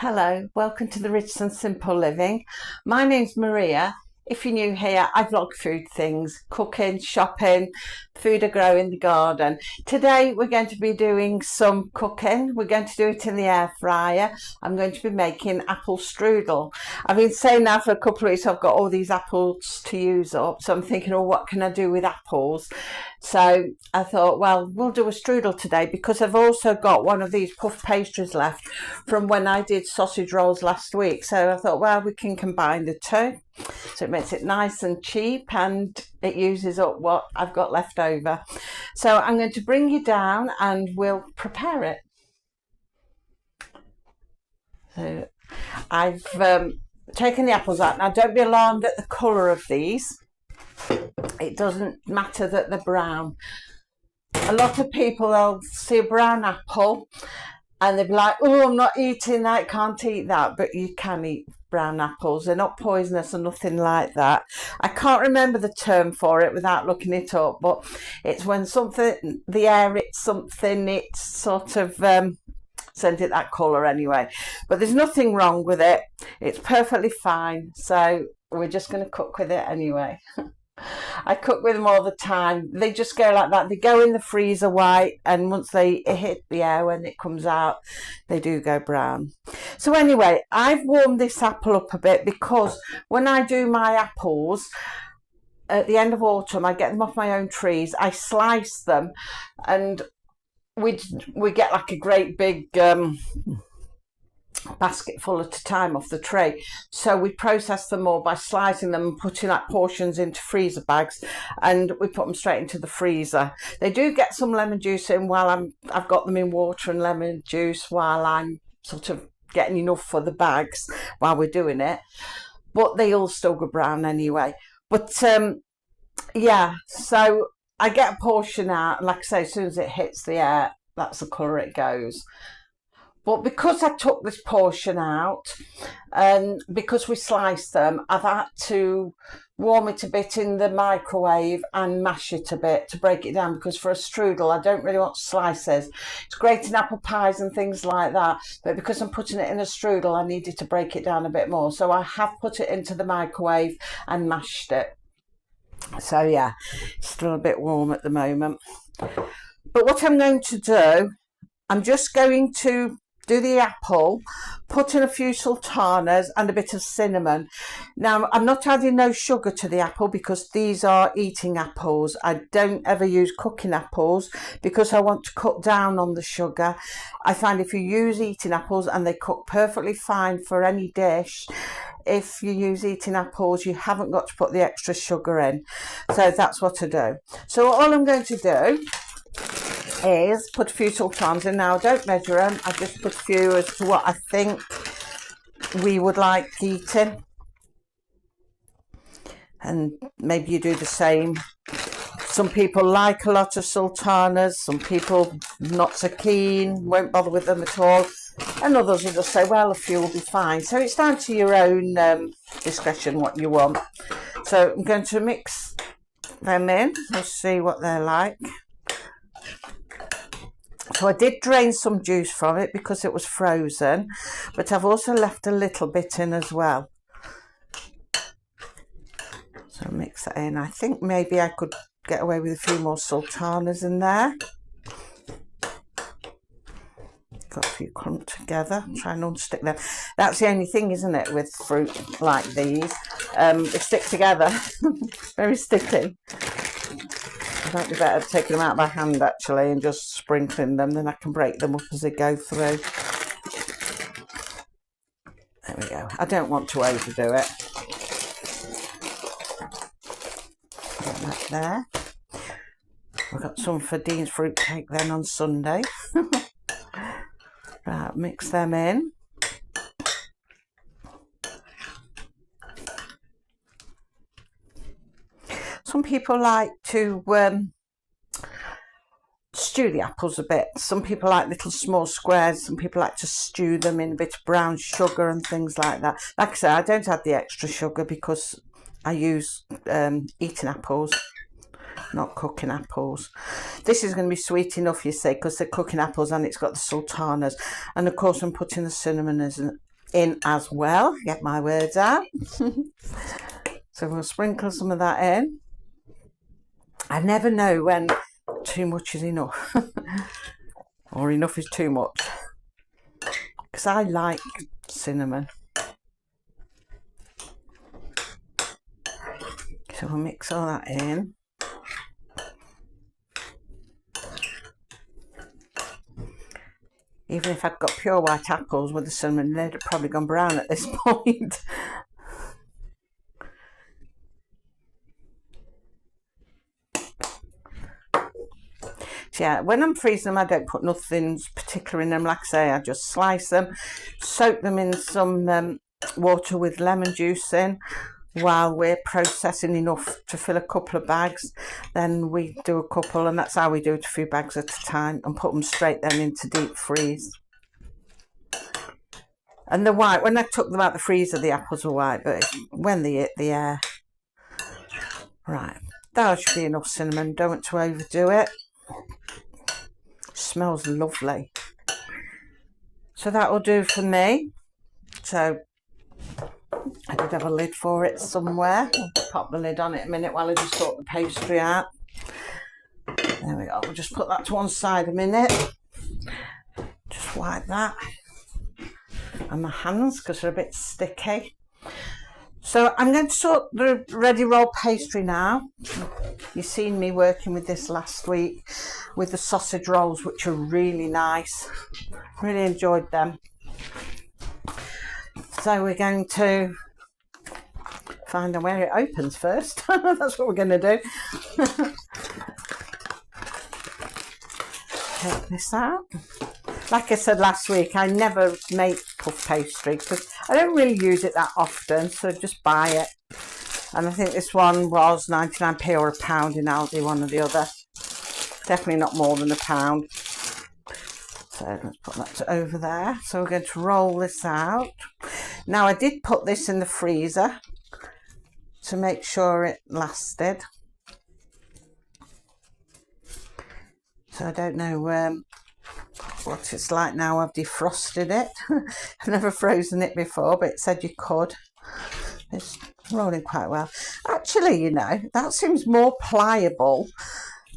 Hello, welcome to the Rich and Simple Living. My name's Maria. If you're new here, I vlog food things, cooking, shopping, food I grow in the garden. Today we're going to be doing some cooking. We're going to do it in the air fryer. I'm going to be making apple strudel. I've been saying now for a couple of weeks I've got all these apples to use up, so I'm thinking, oh, what can I do with apples? So I thought, well, we'll do a strudel today because I've also got one of these puff pastries left from when I did sausage rolls last week. So I thought, well, we can combine the two. So it makes it nice and cheap and it uses up what I've got left over. So I'm going to bring you down and we'll prepare it. So I've taken the apples out. Now don't be alarmed at the colour of these. It doesn't matter that they're brown. A lot of people, they'll see a brown apple and they'll be like, oh, I'm not eating that, can't eat that. But you can eat brown apples. They're not poisonous or nothing like that. I can't remember the term for it without looking it up, but it's when something, the air hits something, it's sort of sent it that colour anyway. But there's nothing wrong with it. It's perfectly fine. So we're just going to cook with it anyway. I cook with them all the time. They just go like that. They go in the freezer white, and once they hit the air, when it comes out, they do go brown. So anyway, I've warmed this apple up a bit because when I do my apples at the end of autumn, I get them off my own trees. I slice them, and we get like a great big basket full at a time off the tray. So we process them all by slicing them and putting like portions into freezer bags, and we put them straight into the freezer. They do get some lemon juice in while I've got them in water and lemon juice while I'm sort of getting enough for the bags while we're doing it, but they all still go brown anyway. But yeah, so I get a portion out, and like I say, as soon as it hits the air, that's the colour it goes. But because I took this portion out and because we sliced them, I've had to warm it a bit in the microwave and mash it a bit to break it down, because for a strudel, I don't really want slices. It's great in apple pies and things like that, but because I'm putting it in a strudel, I needed to break it down a bit more. So I have put it into the microwave and mashed it. So yeah, it's still a bit warm at the moment. But what I'm going to do, I'm just going to do the apple, put in a few sultanas and a bit of cinnamon. Now, I'm not adding no sugar to the apple because these are eating apples. I don't ever use cooking apples because I want to cut down on the sugar. I find if you use eating apples, and they cook perfectly fine for any dish, if you use eating apples, you haven't got to put the extra sugar in. So that's what I do. So all I'm going to do is put a few sultanas in. Now I don't measure them, I just put a few as to what I think we would like eating, and maybe you do the same. Some people like a lot of sultanas, some people not so keen, won't bother with them at all, and others will just say, well, a few will be fine. So it's down to your own discretion what you want. So I'm going to mix them in. Let's see what they're like. So I did drain some juice from it because it was frozen, but I've also left a little bit in as well. So mix that in. I think maybe I could get away with a few more sultanas in there. Got a few clumped together. Try and unstick them. That's the only thing, isn't it, with fruit like these? They stick together. Very sticky. I might be better taking them out by hand actually and just sprinkling them, then I can break them up as they go through. There we go. I don't want to overdo it. Get that there. We've got some for Dean's fruit cake then on Sunday. Right, mix them in. Some people like to stew the apples a bit. Some people like little small squares. Some people like to stew them in a bit of brown sugar and things like that. Like I said, I don't add the extra sugar because I use eating apples, not cooking apples. This is going to be sweet enough, you see, because they're cooking apples and it's got the sultanas. And of course I'm putting the cinnamon in as well. Get my words out. So we'll sprinkle some of that in. I never know when too much is enough or enough is too much, because I like cinnamon. So we'll mix all that in. Even if I'd got pure white apples with the cinnamon, they'd have probably gone brown at this point. So yeah, when I'm freezing them, I don't put nothing particular in them. Like I say, I just slice them, soak them in some water with lemon juice in while we're processing enough to fill a couple of bags. Then we do a couple, and that's how we do it, a few bags at a time, and put them straight then into deep freeze. And the white, when I took them out the freezer, the apples were white, but when they hit the air. Right, that should be enough cinnamon. Don't want to overdo it. Smells lovely. So that will do for me. So I did have a lid for it somewhere. I'll pop the lid on it a minute while I just sort the pastry out. There we go. We'll just put that to one side a minute. Just wipe that on my hands because they're a bit sticky. So I'm going to sort the ready roll pastry now. You've seen me working with this last week with the sausage rolls, which are really nice. Really enjoyed them. So we're going to find out where it opens first. That's what we're going to do. Take this out. Like I said last week, I never make puff pastry because I don't really use it that often, so just buy it. And I think this one was 99p or £1 in Aldi, one or the other. Definitely not more than £1. So let's put that over there. So we're going to roll this out. Now I did put this in the freezer to make sure it lasted. So I don't know what it's like now I've defrosted it. I've never frozen it before, but it said you could. It's rolling quite well. Actually, you know, that seems more pliable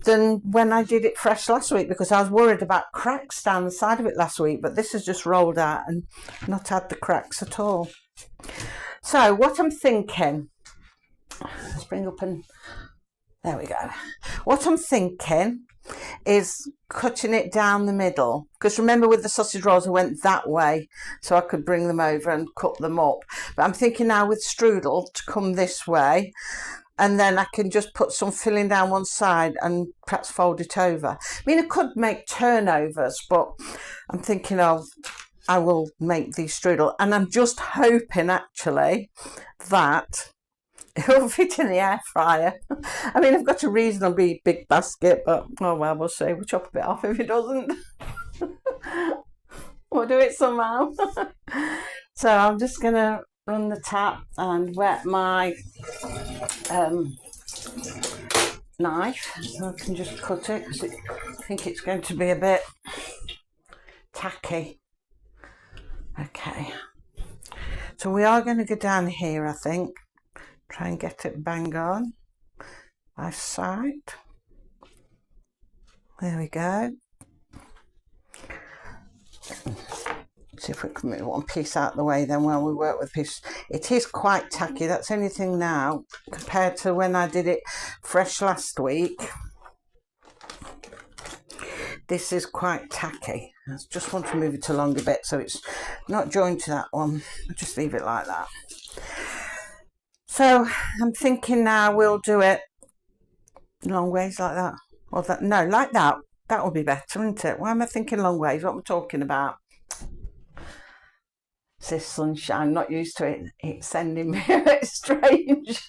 than when I did it fresh last week, because I was worried about cracks down the side of it last week, but this has just rolled out and not had the cracks at all. So what I'm thinking, let's bring up and there we go. What I'm thinking is cutting it down the middle, because remember with the sausage rolls I went that way so I could bring them over and cut them up, but I'm thinking now with strudel to come this way, and then I can just put some filling down one side and perhaps fold it over. I mean, I could make turnovers, but I'm thinking of I will make these strudel, and I'm just hoping actually that it'll fit in the air fryer. I mean, I've got a reasonably big basket, but oh well, we'll see. We'll chop a bit off if it doesn't. We'll do it somehow. So I'm just going to run the tap and wet my knife so I can just cut it, because I think it's going to be a bit tacky. Okay. So we are going to go down here, I think. Try and get it bang on by side. There we go. See if we can move one piece out of the way then while we work with piece. It is quite tacky. That's the only thing now compared to when I did it fresh last week. This is quite tacky. I just want to move it along a bit so it's not joined to that one. I'll just leave it like that. So I'm thinking now we'll do it long ways like that. Or that, no, like that. That would be better, isn't it? Why am I thinking long ways? What am I talking about? It's this sunshine, not used to it. It's sending me a bit strange.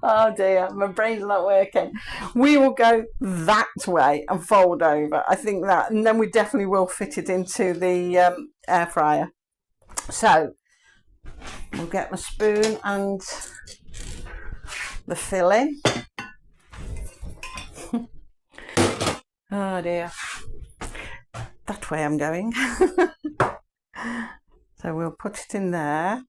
Oh dear, my brain's not working. We will go that way and fold over. I think that, and then we definitely will fit it into the air fryer. So we'll get my spoon and the filling. Oh dear. That way I'm going. So So we'll put it in there.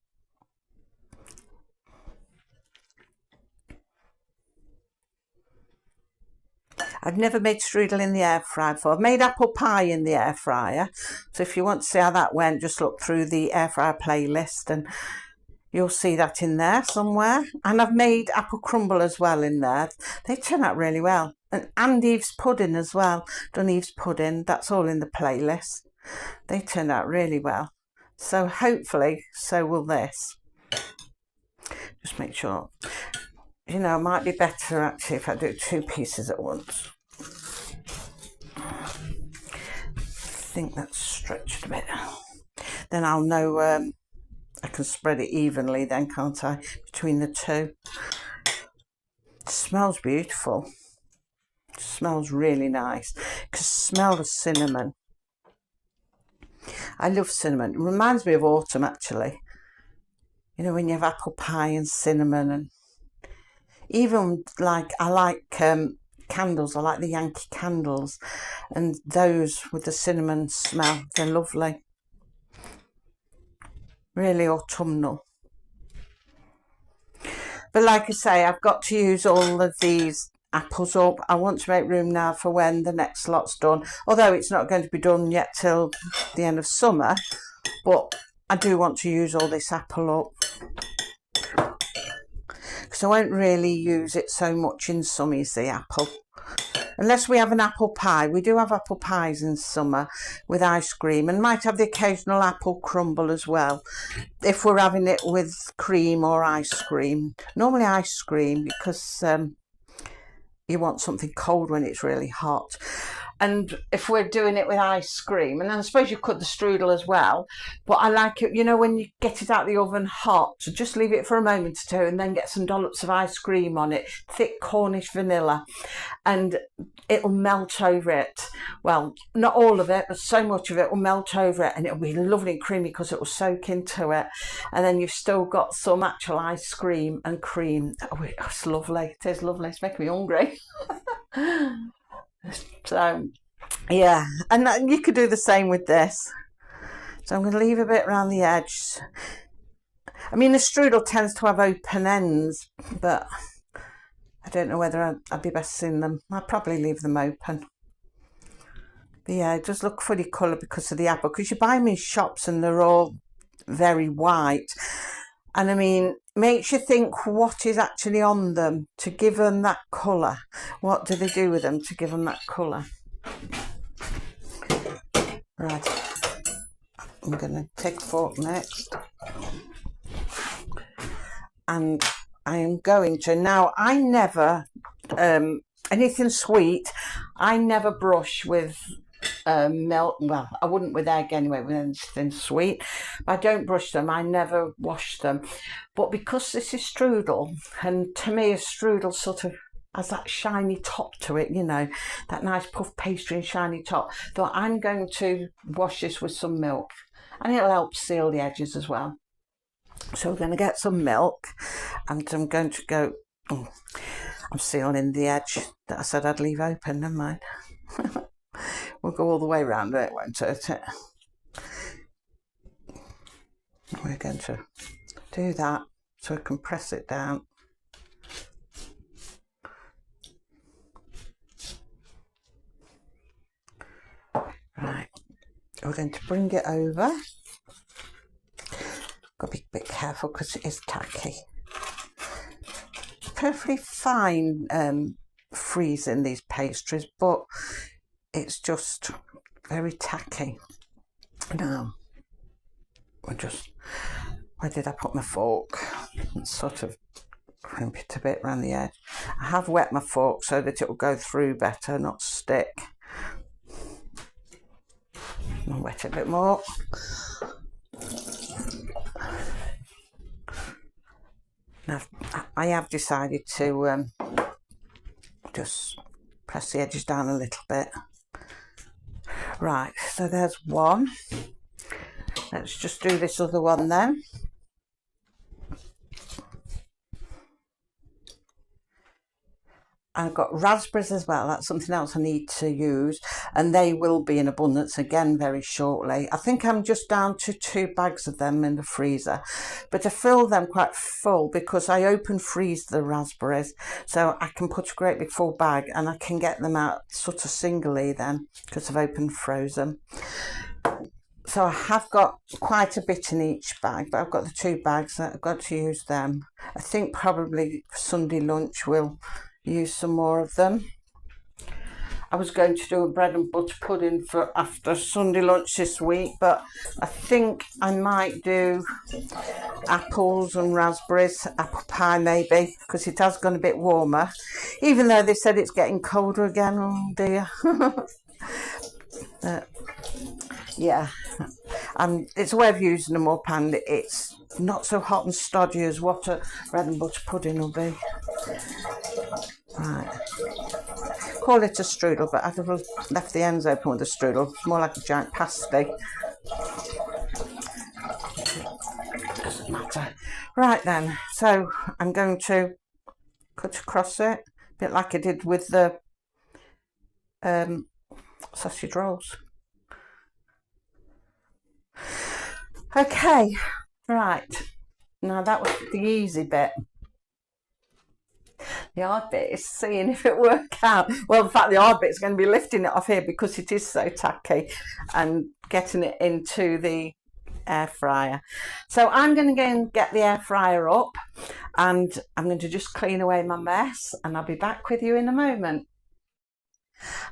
I've never made strudel in the air fryer before. I've made apple pie in the air fryer. So if you want to see how that went, just look through the air fryer playlist and you'll see that in there somewhere. And I've made apple crumble as well in there. They turn out really well. And Eve's pudding as well. Done Eve's pudding. That's all in the playlist. They turned out really well. So hopefully, so will this. Just make sure. You know, it might be better actually if I do 2 pieces at once. I think that's stretched a bit. Then I'll know I can spread it evenly then, can't I, between the 2. It smells beautiful. It smells really nice. Because smell the cinnamon. I love cinnamon. It reminds me of autumn actually. You know, when you have apple pie and cinnamon, and even like I like candles. I like the Yankee candles, and those with the cinnamon smell. They're lovely. Really autumnal. But like I say, I've got to use all of these apples up. I want to make room now for when the next lot's done, although it's not going to be done yet till the end of summer, but I do want to use all this apple up because I won't really use it so much in summer, you see, apple, unless we have an apple pie. We do have apple pies in summer with ice cream, and might have the occasional apple crumble as well if we're having it with cream or ice cream. Normally ice cream, because you want something cold when it's really hot. And if we're doing it with ice cream, and then I suppose you cut the strudel as well, but I like it, you know, when you get it out of the oven hot, so just leave it for a moment or two and then get some dollops of ice cream on it, thick Cornish vanilla, and it'll melt over it. Well, not all of it, but so much of it will melt over it, and it'll be lovely and creamy because it will soak into it. And then you've still got some actual ice cream and cream. Oh, it's lovely. It is lovely. It's making me hungry. So yeah, and you could do the same with this. So I'm going to leave a bit around the edge. I mean, the strudel tends to have open ends, but I don't know whether I'd be best seeing them. I'll probably leave them open. But yeah, it does look funny colour because of the apple, because you buy them in shops and they're all very white. And I mean, makes you think what is actually on them to give them that colour. What do they do with them to give them that colour? Right, I'm going to take a fork next. And I am going to, now I never, anything sweet, I never brush with milk. Well, I wouldn't with egg anyway, with anything sweet. I don't brush them, I never wash them. But because this is strudel, and to me a strudel sort of has that shiny top to it, you know, that nice puff pastry and shiny top, so I'm going to wash this with some milk, and it'll help seal the edges as well. So we're going to get some milk, and I'm going to go, I'm sealing the edge that I said I'd leave open, never mind. We'll go all the way around it, won't hurt it. We're going to do that so we can press it down. Right, we're going to bring it over. Got to be a bit careful because it is tacky. Perfectly fine freezing these pastries, but it's just very tacky. Now, we're just, where did I put my fork? And sort of crimp it a bit around the edge. I have wet my fork so that it will go through better, not stick. I'll wet it a bit more. Now, I have decided to just press the edges down a little bit. Right, so there's one. Let's just do this other one then. I've got raspberries as well. That's something else I need to use. and they will be in abundance again very shortly. I think I'm just down to 2 bags of them in the freezer, but I fill them quite full because I open freeze the raspberries, so I can put a great big full bag and I can get them out sort of singly then because I've opened frozen. So I have got quite a bit in each bag, but I've got the 2 bags that I've got to use them. I think probably for Sunday lunch we'll use some more of them. I was going to do a bread and butter pudding for after Sunday lunch this week, but I think I might do apples and raspberries, apple pie maybe, because it has gone a bit warmer, even though they said it's getting colder again. Oh dear. Yeah, and it's a way of using them up, and it's not so hot and stodgy as what a bread and butter pudding will be. Right, call it a strudel, but I've left the ends open with the strudel. It's more like a giant pasty. Doesn't matter. Right then, so I'm going to cut across it, a bit like I did with the sausage rolls. Okay, right, now that was the easy bit. The hard bit is seeing if it works out. Well, in fact, the hard bit is going to be lifting it off here because it is so tacky and getting it into the air fryer. So I'm going to go and get the air fryer up, and I'm going to just clean away my mess, and I'll be back with you in a moment.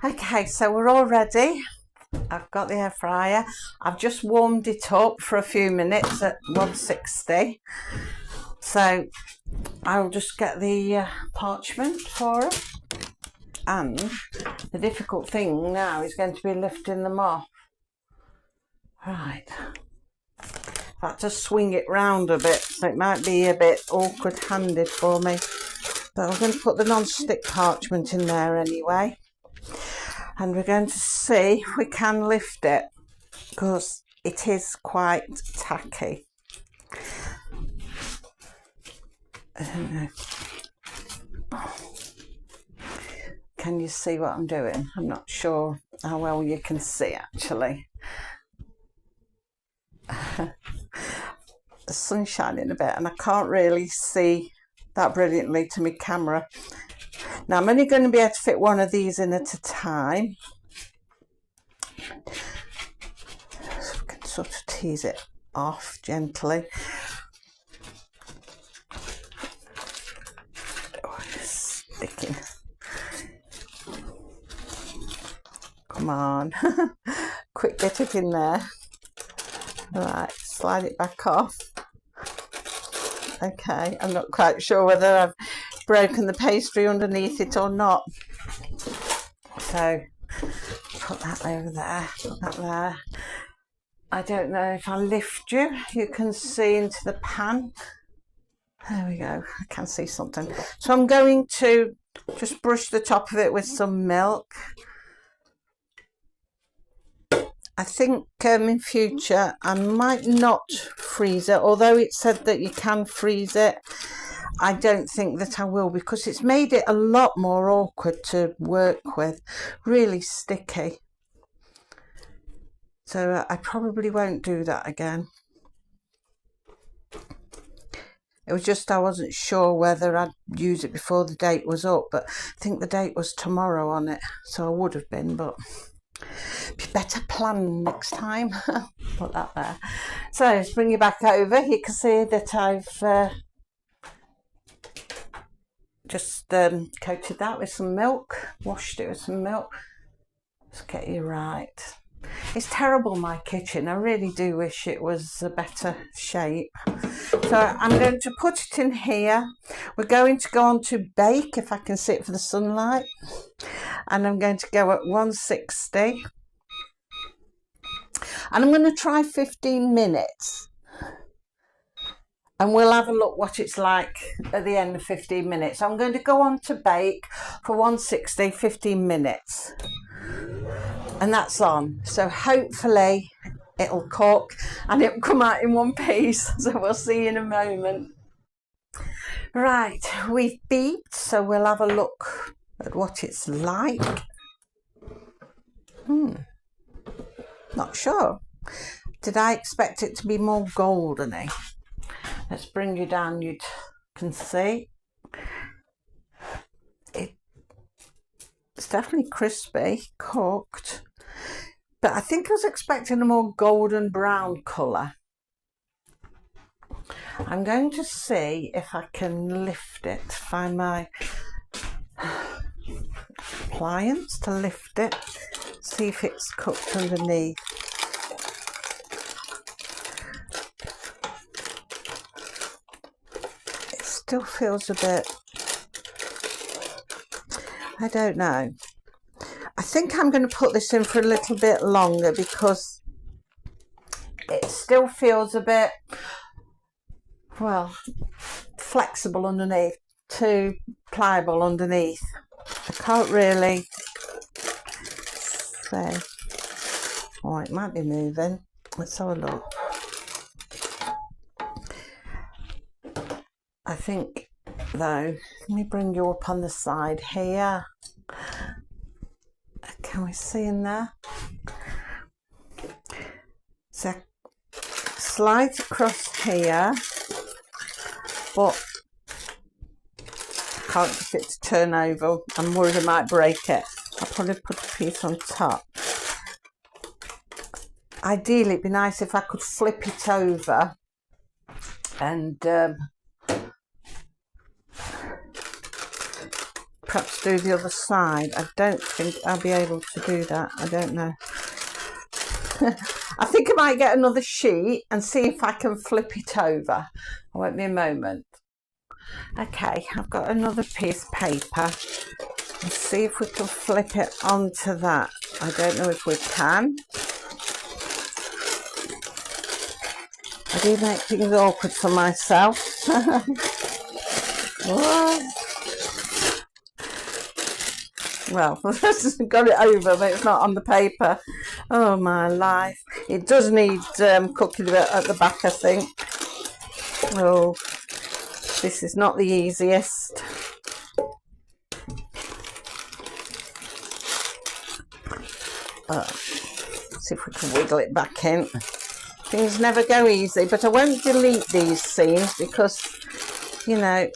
Okay, so we're all ready. I've got the air fryer. I've just warmed it up for a few minutes at 160. So I'll just get the parchment for it. And the difficult thing now is going to be lifting them off. Right. I've had to swing it round a bit, so it might be a bit awkward handed for me. But I'm going to put the non-stick parchment in there anyway. And we're going to see if we can lift it, because it is quite tacky. I don't know. Can you see what I'm doing? I'm not sure how well you can see actually. The sun's shining a bit and I can't really see that brilliantly to my camera. Now I'm only going to be able to fit one of these in at a time. So we can sort of tease it off gently. Oh, it's sticking. Come on. Quick, get it in there. Right, slide it back off. Okay, I'm not quite sure whether I've broken the pastry underneath it or not. So put that over there, put that there. I don't know if I lift you, you can see into the pan. There we go, I can see something. So I'm going to just brush the top of it with some milk. I think in future I might not freeze it, although it said that you can freeze it. I don't think that I will, because it's made it a lot more awkward to work with, really sticky. So I probably won't do that again. It was just I wasn't sure whether I'd use it before the date was up, but I think the date was tomorrow on it, so I would have been, but be better plan next time. Put that there. So let's bring you back over. You can see that I've just coated that with some milk, washed it with some milk. Let's get you right. It's terrible, my kitchen. I really do wish it was a better shape. So I'm going to put it in here. We're going to go on to bake, if I can see it for the sunlight. And I'm going to go at 160. And I'm going to try 15 minutes. And we'll have a look what it's like at the end of 15 minutes. I'm going to go on to bake for 160, 15 minutes. And that's on. So hopefully it'll cook and it'll come out in one piece. So we'll see in a moment. Right, we've beeped, so we'll have a look at what it's like. Not sure. Did I expect it to be more goldeny? Let's bring you down. You can see it's definitely crispy, cooked, but I think I was expecting a more golden brown colour. I'm going to see if I can lift it, find my appliance to lift it, see if it's cooked underneath. It still feels a bit, I don't know. I think I'm going to put this in for a little bit longer because it still feels a bit, well, flexible underneath, too pliable underneath. I can't really say. Oh, it might be moving. Let's have a look. I think, though, let me bring you up on the side here. Can we see in there? So, slide across here, but I can't get it to turn over. I'm worried I might break it. I'll probably put a piece on top. Ideally, it'd be nice if I could flip it over and perhaps do the other side. I don't think I'll be able to do that. I don't know. I think I might get another sheet and see if I can flip it over. I won't be a moment. Okay, I've got another piece of paper. Let's see if we can flip it onto that. I don't know if we can. I do make things awkward for myself. Well, got it over, but it's not on the paper. Oh, my life. It does need cooking a bit at the back, I think. Oh, this is not the easiest. See if we can wiggle it back in. Things never go easy, but I won't delete these scenes because, you know,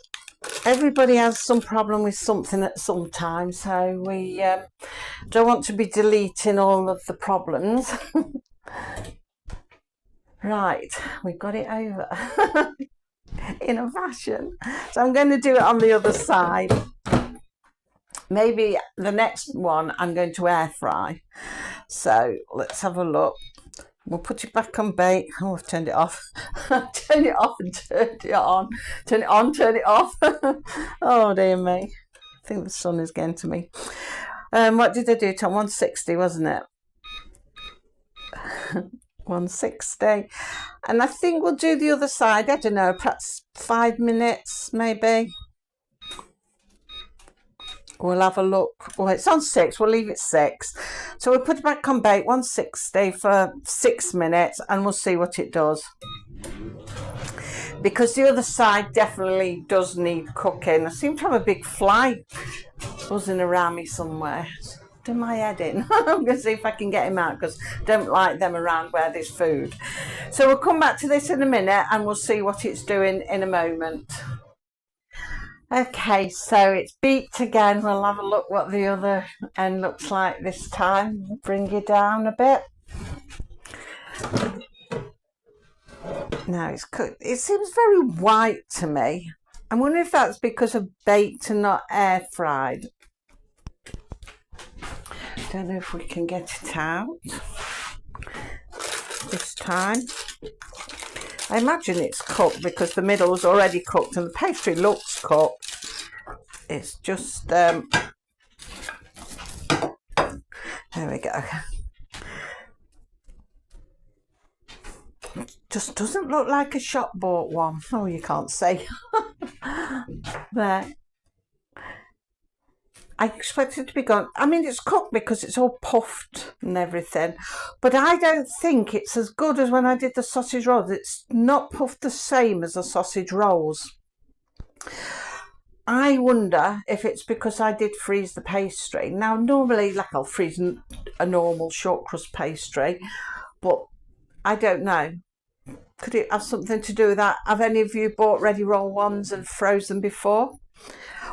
everybody has some problem with something at some time, so we don't want to be deleting all of the problems. Right, we've got it over in a fashion. So I'm going to do it on the other side. Maybe the next one I'm going to air fry. So let's have a look. We'll put it back on bake. Oh, I've turned it off. Turn it off and turned it on. Turn it on, turn it off. Oh, dear me. I think the sun is getting to me. What did I do it on? 160, wasn't it? 160. And I think we'll do the other side. I don't know, perhaps 5 minutes, maybe. We'll have a look. Well, it's on 6. We'll leave it 6. So we'll put it back on bake 160 for 6 minutes and we'll see what it does. Because the other side definitely does need cooking. I seem to have a big fly buzzing around me somewhere. Do my head in. I'm going to see if I can get him out because I don't like them around where there's food. So we'll come back to this in a minute and we'll see what it's doing in a moment. Okay, so it's beeped again. We'll have a look what the other end looks like this time. Bring you down a bit. Now it's cooked. It seems very white to me. I wonder if that's because of baked and not air fried. Don't know if we can get it out this time. I imagine it's cooked because the middle's already cooked and the pastry looks cooked. It's just, there we go. Just doesn't look like a shop bought one. Oh, you can't see. There. I expect it to be gone. I mean, it's cooked because it's all puffed and everything, but I don't think it's as good as when I did the sausage rolls. It's not puffed the same as the sausage rolls. I wonder if it's because I did freeze the pastry. Now, normally, like, I'll freeze a normal short crust pastry, but I don't know. Could it have something to do with that? Have any of you bought ready roll ones and frozen before?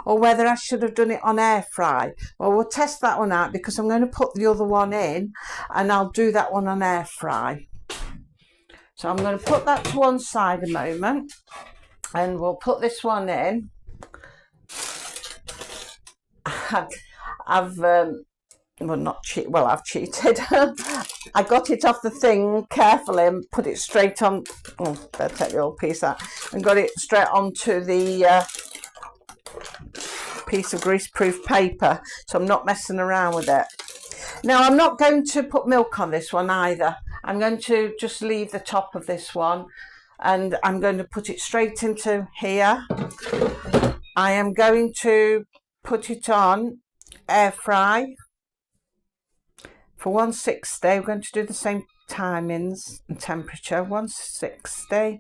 Or whether I should have done it on air fry? Well, we'll test that one out because I'm going to put the other one in and I'll do that one on air fry. So I'm going to put that to one side a moment and we'll put this one in. I've I've cheated. I got it off the thing carefully and put it straight on. Oh, better take the old piece out and got it straight onto the piece of greaseproof paper, so I'm not messing around with it. Now, I'm not going to put milk on this one either. I'm going to just leave the top of this one and I'm going to put it straight into here. I am going to put it on air fry for 160. We're going to do the same timings and temperature, 160,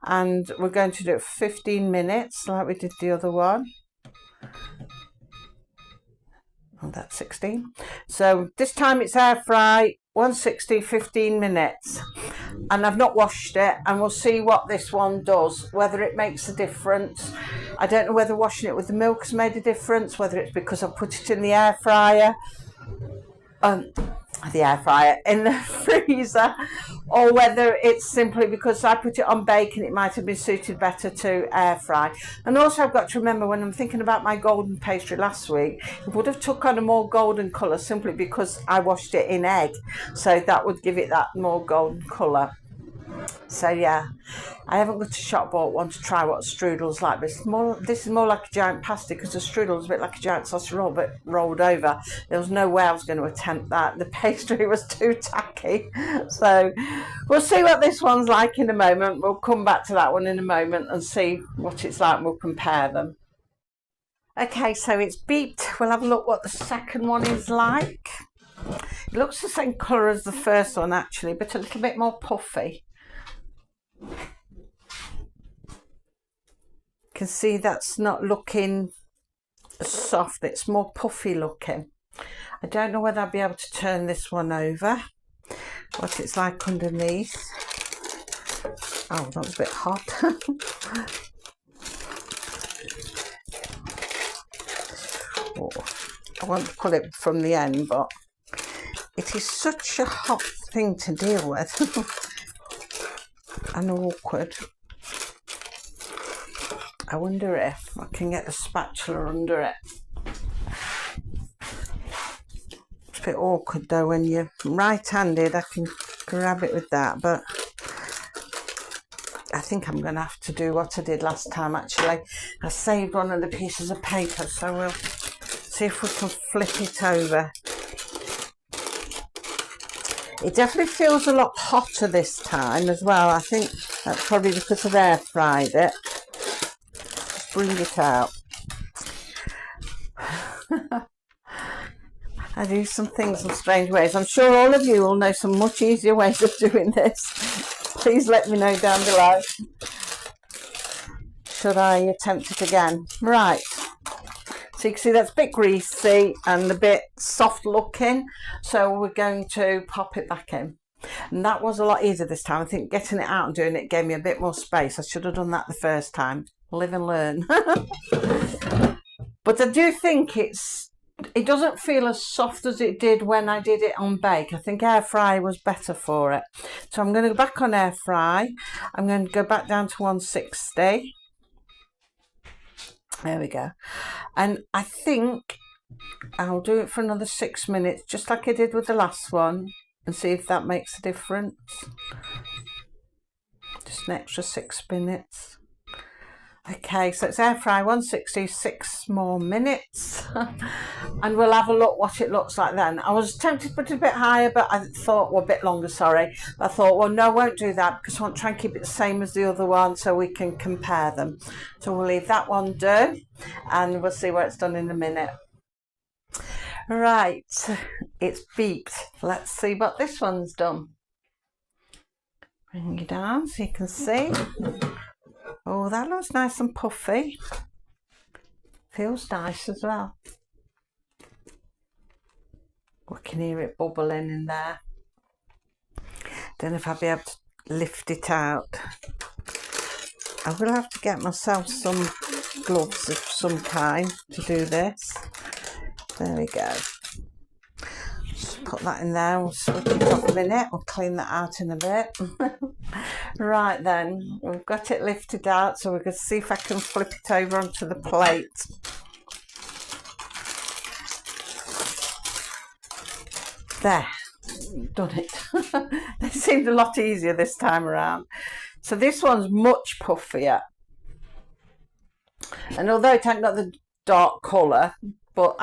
and we're going to do it for 15 minutes like we did the other one. Oh, that's 16. So this time it's air fry, 160, 15 minutes. And I've not washed it, and we'll see what this one does, whether it makes a difference. I don't know whether washing it with the milk has made a difference, whether it's because I've put it in the air fryer, in the freezer, or whether it's simply because I put it on bake and it might have been suited better to air fry. And also I've got to remember, when I'm thinking about my golden pastry last week, it would have took on a more golden colour simply because I washed it in egg, so that would give it that more golden colour. So yeah, I haven't got a shop bought one to try what a strudel's like, but this is more like a giant pasty, because the strudel's a bit like a giant sausage roll but rolled over. There was no way I was going to attempt that. The pastry was too tacky. So we'll see what this one's like in a moment. We'll come back to that one in a moment and see what it's like, and we'll compare them. Okay, so it's beeped. We'll have a look what the second one is like. It looks the same colour as the first one actually, but a little bit more puffy. You can see that's not looking soft, it's more puffy looking. I don't know whether I'll be able to turn this one over, what it's like underneath. Oh, that was a bit hot. Oh, I won't pull it from the end, but it is such a hot thing to deal with. And awkward. I wonder if I can get the spatula under it. It's a bit awkward though when you're right-handed. I can grab it with that, but I think I'm going to have to do what I did last time actually. I saved one of the pieces of paper, so we'll see if we can flip it over. It definitely feels a lot hotter this time as well. I think that's probably because I've air fried it. Just bring it out. I do some things in strange ways. I'm sure all of you will know some much easier ways of doing this. Please let me know down below. Should I attempt it again? Right. So you can see that's a bit greasy and a bit soft looking, so we're going to pop it back in. And that was a lot easier this time. I think getting it out and doing it gave me a bit more space. I should have done that the first time. Live and learn. But I do think it doesn't feel as soft as it did when I did it on bake. I think air fry was better for it. So I'm going to go back on air fry. I'm going to go back down to 160. There we go. And I think I'll do it for another 6 minutes, just like I did with the last one, and see if that makes a difference. Just an extra 6 minutes. Okay, so it's air fry 160, 6 more minutes. And we'll have a look what it looks like then. I was tempted to put it a bit higher, but I thought, well, a bit longer, sorry. But I thought, well, no, I won't do that because I want to try and keep it the same as the other one so we can compare them. So we'll leave that one do, and we'll see what it's done in a minute. Right, it's beeped. Let's see what this one's done. Bring it down so you can see. Oh, that looks nice and puffy. Feels nice as well. We can hear it bubbling in there. Don't know if I'll be able to lift it out. I will have to get myself some gloves of some kind to do this. There we go. Just put that in there. We'll switch it off a minute. We'll clean that out in a bit. Right then, we've got it lifted out, so we're going to see if I can flip it over onto the plate. There, done it. It seemed a lot easier this time around. So this one's much puffier. And although it ain't got the dark colour, but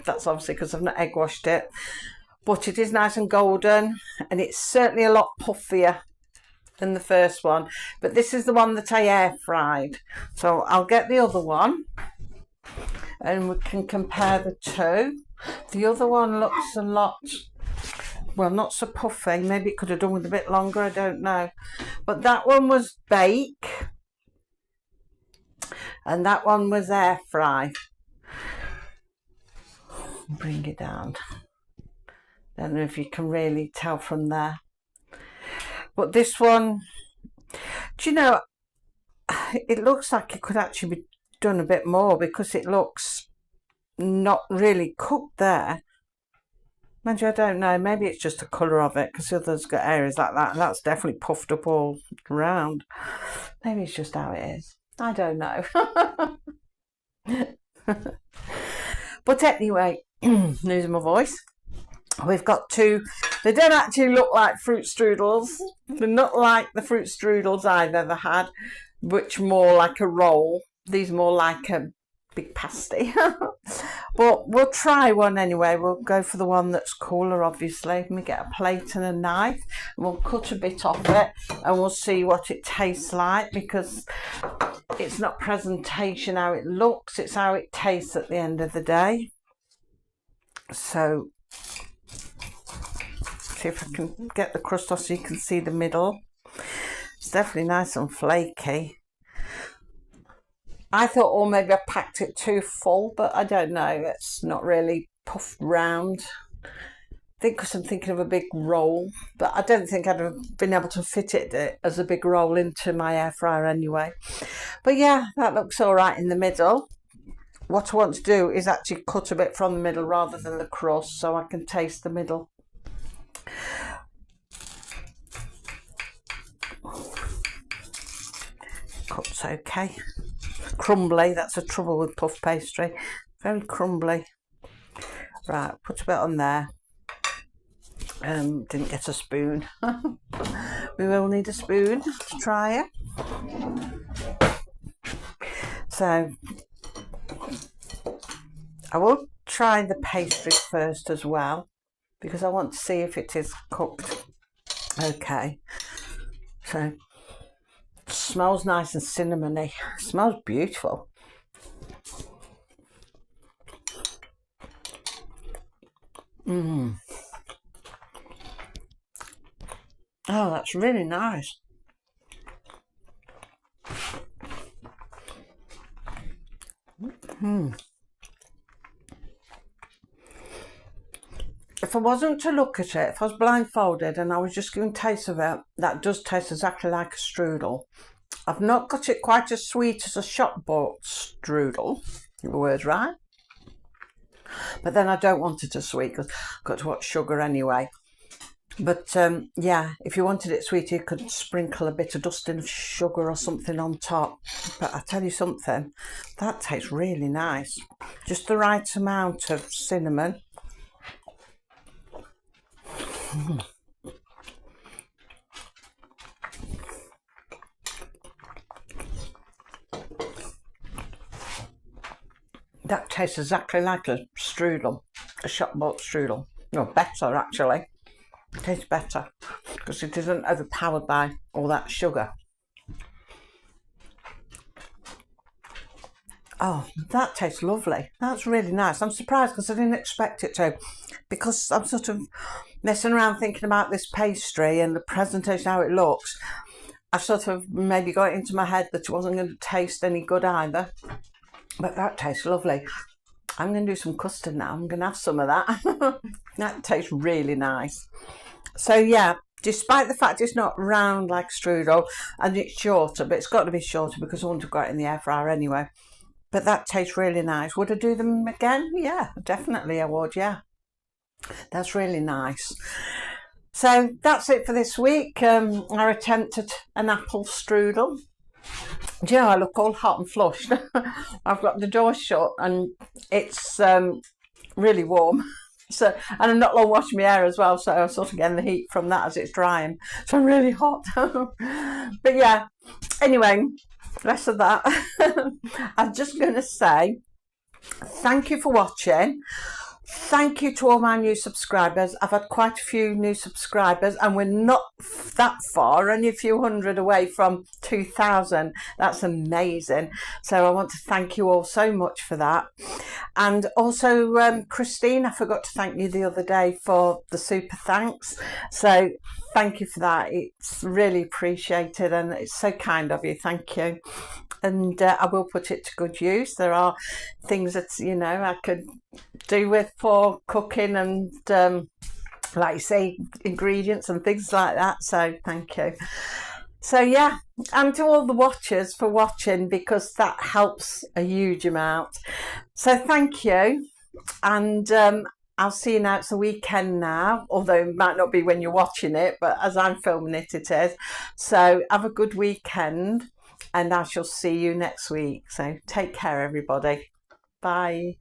that's obviously because I've not egg washed it. But it is nice and golden, and it's certainly a lot puffier than the first one. But this is the one that I air fried. So I'll get the other one, and we can compare the two. The other one looks a lot, well, not so puffy. Maybe it could have done with a bit longer, I don't know. But that one was bake, and that one was air fry. Bring it down. Don't know if you can really tell from there. But this one, do you know, it looks like it could actually be done a bit more, because it looks not really cooked there. Mind you, I don't know, maybe it's just the colour of it, because the others got areas like that, and that's definitely puffed up all round. Maybe it's just how it is. I don't know. But anyway, losing my voice. We've got two. They don't actually look like fruit strudels. They're not like the fruit strudels I've ever had, which more like a roll. These more like a big pasty. But we'll try one anyway. We'll go for the one that's cooler, obviously. Let me get a plate and a knife, and we'll cut a bit off it, and we'll see what it tastes like, because it's not presentation how it looks, it's how it tastes at the end of the day. So see if I can get the crust off so you can see the middle. It's definitely nice and flaky. I thought, oh, maybe I packed it too full, but I don't know. It's not really puffed round. I think because I'm thinking of a big roll, but I don't think I'd have been able to fit it as a big roll into my air fryer anyway. But yeah, that looks all right in the middle. What I want to do is actually cut a bit from the middle rather than the crust, so I can taste the middle. Cut's okay. Crumbly, that's the trouble with puff pastry. Very crumbly. Right, put a bit on there. Didn't get a spoon. We will need a spoon to try it. So I will try the pastry first as well, because I want to see if it is cooked okay. So it smells nice and cinnamony. It smells beautiful. Oh, that's really nice. If I wasn't to look at it, if I was blindfolded and I was just giving taste of it, that does taste exactly like a strudel. I've not got it quite as sweet as a shop-bought strudel, if the word's right. But then I don't want it as sweet because I've got to watch sugar anyway. But yeah, if you wanted it sweet, you could sprinkle a bit of dusting of sugar or something on top. But I tell you something, that tastes really nice. Just the right amount of cinnamon. That tastes exactly like a strudel, a shop-bought strudel. No, better actually. It tastes better because it isn't overpowered by all that sugar. Oh, that tastes lovely. That's really nice. I'm surprised because I didn't expect it to, because I'm sort of messing around thinking about this pastry and the presentation, how it looks. I've sort of maybe got it into my head that it wasn't going to taste any good either. But that tastes lovely. I'm going to do some custard now. I'm going to have some of that. That tastes really nice. So yeah, despite the fact it's not round like strudel and it's shorter, but it's got to be shorter because I want to go it in the air fryer anyway. But that tastes really nice. Would I do them again? Yeah, definitely I would, yeah. That's really nice. So that's it for this week. Our attempt at an apple strudel. Do you know, I look all hot and flushed. I've got the door shut and it's really warm. So, and I'm not long washing my hair as well, so I'm sort of getting the heat from that as it's drying. So I'm really hot. But yeah, anyway, less of that. I'm just going to say thank you for watching. Thank you to all my new subscribers. I've had quite a few new subscribers and we're not that far, only a few hundred away from 2,000. That's amazing. So I want to thank you all so much for that. And also Christine, I forgot to thank you the other day for the super thanks. So thank you for that. It's really appreciated and it's so kind of you. Thank you. And I will put it to good use. There are things that, you know, I could do with for cooking and like you say, ingredients and things like that. So thank you. So yeah, and to all the watchers for watching, because that helps a huge amount. So thank you. And I'll see you now. It's the weekend now, although it might not be when you're watching it, but as I'm filming it, it is. So have a good weekend and I shall see you next week. So take care, everybody. Bye.